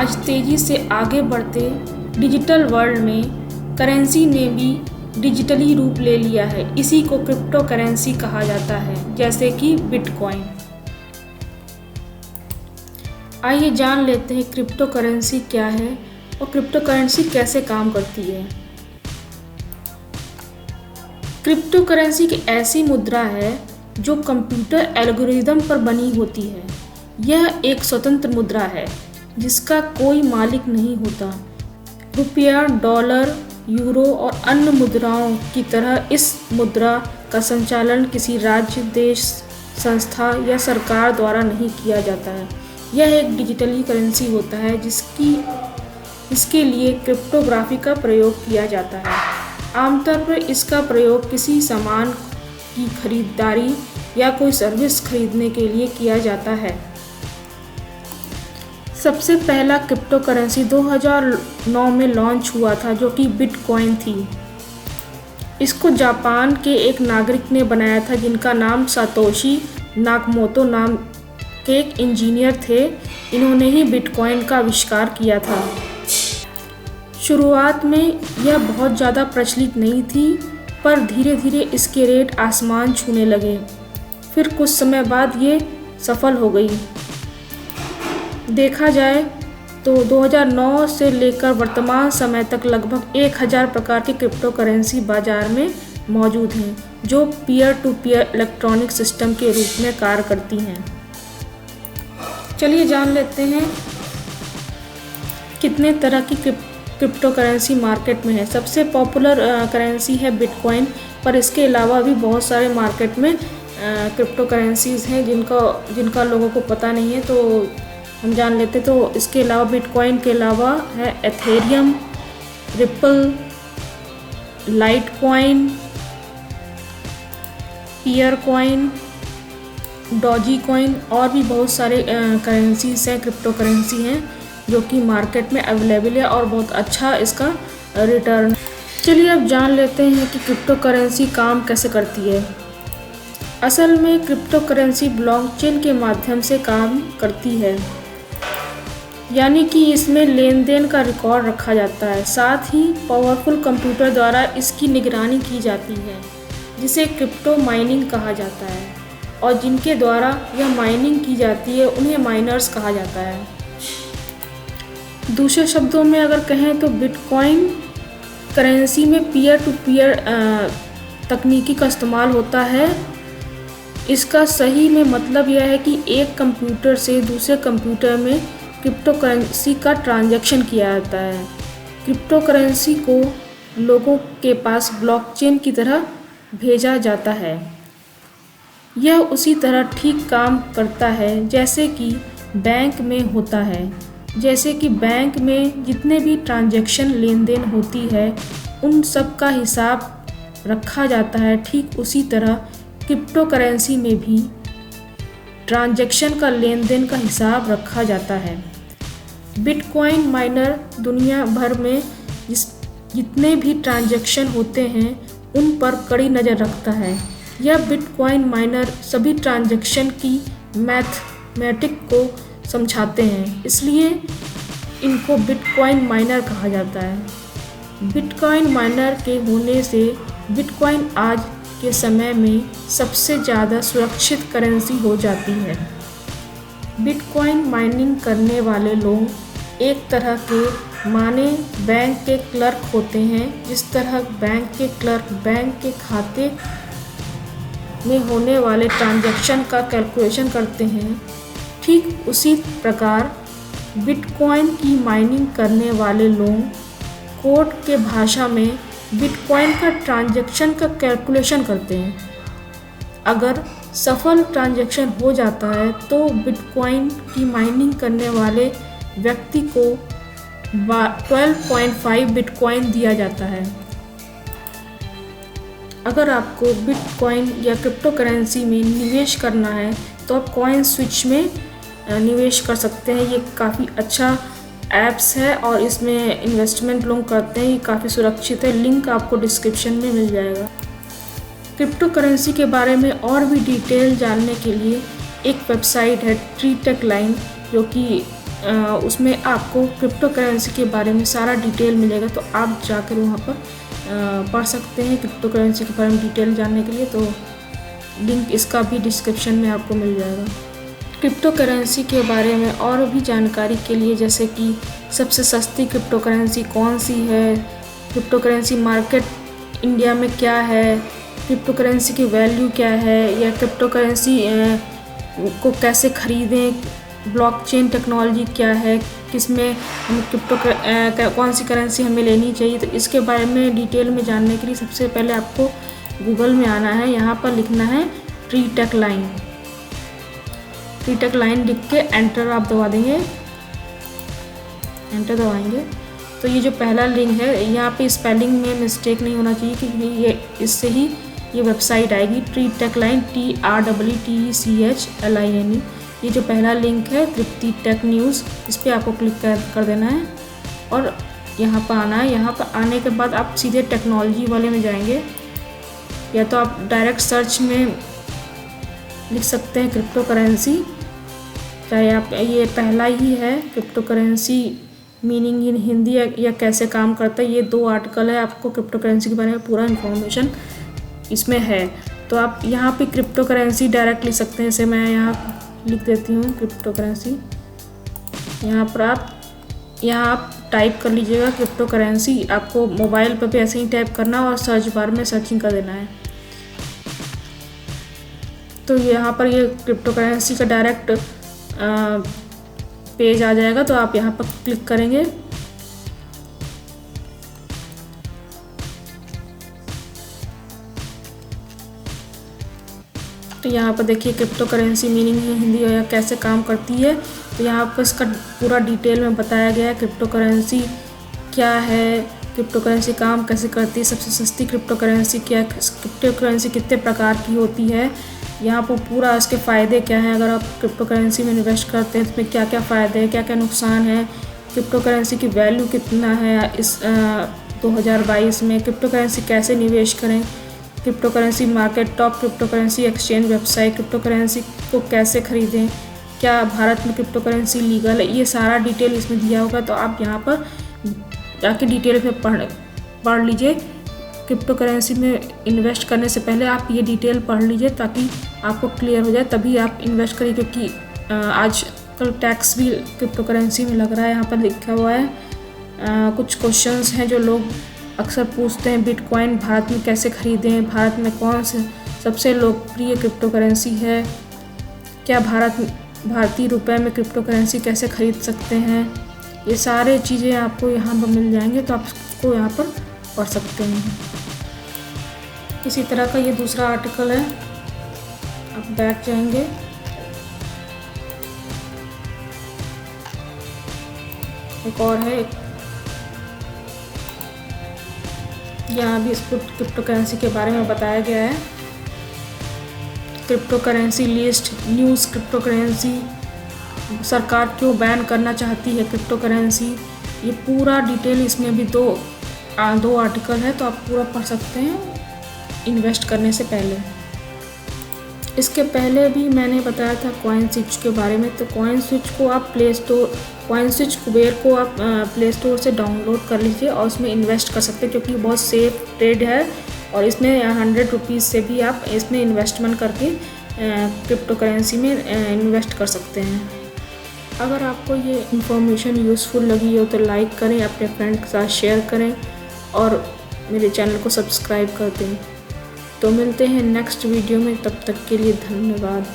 आज तेज़ी से आगे बढ़ते डिजिटल वर्ल्ड में करेंसी ने भी डिजिटली रूप ले लिया है। इसी को क्रिप्टो करेंसी कहा जाता है, जैसे कि बिटकॉइन। आइए जान लेते हैं क्रिप्टो करेंसी क्या है और क्रिप्टो करेंसी कैसे काम करती है। क्रिप्टो करेंसी की ऐसी मुद्रा है जो कंप्यूटर एल्गोरिदम पर बनी होती है। यह एक स्वतंत्र मुद्रा है जिसका कोई मालिक नहीं होता। रुपया, डॉलर, यूरो और अन्य मुद्राओं की तरह इस मुद्रा का संचालन किसी राज्य, देश, संस्था या सरकार द्वारा नहीं किया जाता है। यह एक डिजिटली करेंसी होता है इसके लिए क्रिप्टोग्राफी का प्रयोग किया जाता है। आमतौर पर इसका प्रयोग किसी सामान की खरीदारी या कोई सर्विस खरीदने के लिए किया जाता है। सबसे पहला क्रिप्टो करेंसी 2009 में लॉन्च हुआ था, जो कि बिटकॉइन थी। इसको जापान के एक नागरिक ने बनाया था जिनका नाम सातोशी नाकामोटो नाम के एक इंजीनियर थे। इन्होंने ही बिटकॉइन का आविष्कार किया था। शुरुआत में यह बहुत ज़्यादा प्रचलित नहीं थी, पर धीरे धीरे इसके रेट आसमान छूने लगे। फिर कुछ समय बाद ये सफल हो गई। देखा जाए तो 2009 से लेकर वर्तमान समय तक लगभग 1000 प्रकार की क्रिप्टो करेंसी बाजार में मौजूद हैं, जो peer to peer electronic system के रूप में कार्य करती हैं। चलिए जान लेते हैं कितने तरह की क्रिप्टो करेंसी मार्केट में है। सबसे पॉपुलर करेंसी है बिटकॉइन, पर इसके अलावा भी बहुत सारे मार्केट में क्रिप्टो करेंसीज़ हैं जिनका लोगों को पता नहीं है, तो हम जान लेते। तो इसके अलावा बिटकॉइन के अलावा है Ethereum, ripple, Litecoin, peer coin, Doge coin और भी बहुत सारे करेंसीज हैं, क्रिप्टो करेंसी हैं जो कि मार्केट में अवेलेबल है और बहुत अच्छा इसका रिटर्न। चलिए अब जान लेते हैं कि क्रिप्टो करेंसी काम कैसे करती है। असल में क्रिप्टो करेंसी ब्लॉकचेन के माध्यम से काम करती है, यानी कि इसमें लेन देन का रिकॉर्ड रखा जाता है। साथ ही पावरफुल कंप्यूटर द्वारा इसकी निगरानी की जाती है, जिसे क्रिप्टो माइनिंग कहा जाता है। और जिनके द्वारा यह माइनिंग की जाती है उन्हें माइनर्स कहा जाता है। दूसरे शब्दों में अगर कहें तो बिटकॉइन करेंसी में पीयर टू पीयर तकनीकी का इस्तेमाल होता है। इसका सही में मतलब यह है कि एक कंप्यूटर से दूसरे कंप्यूटर में क्रिप्टो करेंसी का ट्रांजैक्शन किया जाता है। क्रिप्टो करेंसी को लोगों के पास ब्लॉकचेन की तरह भेजा जाता है। यह उसी तरह ठीक काम करता है जैसे कि बैंक में होता है। जैसे कि बैंक में जितने भी ट्रांजैक्शन लेन देन होती है उन सब का हिसाब रखा जाता है, ठीक उसी तरह क्रिप्टो करेंसी में भी ट्रांजैक्शन का लेन देन का हिसाब रखा जाता है। बिटकॉइन माइनर दुनिया भर में जितने भी ट्रांजैक्शन होते हैं उन पर कड़ी नज़र रखता है। यह बिटकॉइन माइनर सभी ट्रांजैक्शन की मैथमेटिक को समझाते हैं, इसलिए इनको बिटकॉइन माइनर कहा जाता है। बिटकॉइन माइनर के होने से बिटकॉइन आज के समय में सबसे ज़्यादा सुरक्षित करेंसी हो जाती है। बिटकॉइन माइनिंग करने वाले लोग एक तरह के माने बैंक के क्लर्क होते हैं। जिस तरह बैंक के क्लर्क बैंक के खाते में होने वाले ट्रांजैक्शन का कैलकुलेशन करते हैं, ठीक उसी प्रकार बिटकॉइन की माइनिंग करने वाले लोग कोड के भाषा में बिटकॉइन का ट्रांजैक्शन का कैलकुलेशन करते हैं। अगर सफल ट्रांजैक्शन हो जाता है तो बिटकॉइन की माइनिंग करने वाले व्यक्ति को 12.5 बिटकॉइन दिया जाता है। अगर आपको बिटकॉइन या क्रिप्टो करेंसी में निवेश करना है तो आप कॉइन स्विच में निवेश कर सकते हैं। ये काफ़ी अच्छा ऐप्स है और इसमें इन्वेस्टमेंट लोग करते हैं। ये काफ़ी सुरक्षित है। लिंक आपको डिस्क्रिप्शन में मिल जाएगा। क्रिप्टो करेंसी के बारे में और भी डिटेल जानने के लिए एक वेबसाइट है ट्री टेक लाइन, जो कि उसमें आपको क्रिप्टो करेंसी के बारे में सारा डिटेल मिलेगा, तो आप जाकर वहाँ पर पढ़ सकते हैं क्रिप्टो करेंसी के बारे में डिटेल जानने के लिए। तो लिंक इसका भी डिस्क्रिप्शन में आपको मिल जाएगा। क्रिप्टो करेंसी के बारे में और भी जानकारी के लिए, जैसे कि सबसे सस्ती क्रिप्टो करेंसी कौन सी है, क्रिप्टो करेंसी मार्केट इंडिया में क्या है, क्रिप्टो करेंसी की वैल्यू क्या है, या क्रिप्टो करेंसी को कैसे खरीदें, ब्लॉकचेन टेक्नोलॉजी क्या है, किसमें हम कौन सी करेंसी हमें लेनी चाहिए, तो इसके बारे में डिटेल में जानने के लिए सबसे पहले आपको गूगल में आना है। यहाँ पर लिखना है ट्रीटेक लाइन। ट्रीटेक लाइन लिख के एंटर आप दबा देंगे, एंटर दबाएंगे तो ये जो पहला लिंक है, यहाँ पे स्पेलिंग में मिस्टेक नहीं होना चाहिए, क्योंकि ये इससे ही ये वेबसाइट आएगी। ट्रीटेक लाइन TREECHLINE, ये जो पहला लिंक है तृप्ति टेक न्यूज़, इस पर आपको क्लिक कर देना है और यहाँ पर आना है। यहाँ पर आने के बाद आप सीधे टेक्नोलॉजी वाले में जाएंगे, या तो आप डायरेक्ट सर्च में लिख सकते हैं क्रिप्टो करेंसी, चाहे आप ये पहला ही है crypto currency meaning in Hindi या कैसे काम करता है, ये 2 आर्टिकल है, आपको क्रिप्टो करेंसी के बारे में पूरा इन्फॉर्मेशन इसमें है। तो आप यहाँ पे क्रिप्टो करेंसी डायरेक्ट लिख सकते हैं, जैसे मैं यहाँ लिख देती हूँ क्रिप्टो करेंसी। यहाँ पर आप टाइप कर लीजिएगा क्रिप्टो करेंसी, आपको मोबाइल पर भी ऐसे ही टाइप करना और सर्च बार में सर्चिंग कर देना है। तो यहाँ पर ये क्रिप्टो करेंसी का डायरेक्ट पेज आ जाएगा, तो आप यहाँ पर क्लिक करेंगे। तो यहाँ पर देखिए क्रिप्टो करेंसी मीनिंग हिंदी या कैसे काम करती है, तो यहाँ पर इसका पूरा डिटेल में बताया गया है क्रिप्टो करेंसी क्या है, क्रिप्टो करेंसी काम कैसे करती है, सबसे सस्ती क्रिप्टो करेंसी क्या है, क्रिप्टो करेंसी कितने प्रकार की होती है, यहाँ पर पूरा इसके फ़ायदे क्या हैं, अगर आप क्रिप्टो करेंसी में इन्वेस्ट करते हैं तो इसमें क्या क्या फ़ायदे हैं, क्या क्या नुकसान है, क्रिप्टो करेंसी की वैल्यू कितना है इस 2022 में, क्रिप्टो करेंसी कैसे निवेश करें, crypto currency market, top crypto currency exchange website, crypto currency को कैसे खरीदें, क्या भारत में क्रिप्टो करेंसी लीगल है, ये सारा डिटेल इसमें दिया होगा। तो आप यहाँ पर जाके डिटेल में पढ़ लीजिए। क्रिप्टो करेंसी में इन्वेस्ट करने से पहले आप ये डिटेल पढ़ लीजिए ताकि आपको क्लियर हो जाए, तभी आप इन्वेस्ट करिए, क्योंकि आजकल टैक्स भी क्रिप्टो करेंसी में लग रहा है। यहाँ पर लिखा हुआ है कुछ क्वेश्चंस हैं जो लोग अक्सर पूछते हैं। बिटकॉइन भारत में कैसे खरीदें, भारत में कौन से सबसे लोकप्रिय क्रिप्टो करेंसी है, क्या भारतीय रुपए में क्रिप्टो करेंसी कैसे खरीद सकते हैं, ये सारे चीज़ें आपको यहाँ पर मिल जाएंगे, तो आप इसको यहाँ पर पढ़ सकते हैं। इसी तरह का ये दूसरा आर्टिकल है, आप बैठ जाएंगे, एक और है, यहाँ भी इसको क्रिप्टो करेंसी के बारे में बताया गया है। Crypto currency list news, crypto currency सरकार क्यों बैन करना चाहती है क्रिप्टो करेंसी, ये पूरा डिटेल इसमें भी दो आर्टिकल है, तो आप पूरा पढ़ सकते हैं इन्वेस्ट करने से पहले। इसके पहले भी मैंने बताया था कॉइन स्विच के बारे में, तो कॉइन स्विच को आप कॉइन स्विच कुबेर को आप प्ले स्टोर से डाउनलोड कर लीजिए और उसमें इन्वेस्ट कर सकते हैं, क्योंकि बहुत सेफ ट्रेड है और इसमें 100 रुपीज़ से भी आप इसमें इन्वेस्टमेंट करके क्रिप्टो करेंसी में इन्वेस्ट कर सकते हैं। अगर आपको ये इन्फॉर्मेशन यूज़फुल लगी हो तो लाइक करें, अपने फ्रेंड के साथ शेयर करें और मेरे चैनल को सब्सक्राइब कर दें। तो मिलते हैं नेक्स्ट वीडियो में, तब तक के लिए धन्यवाद।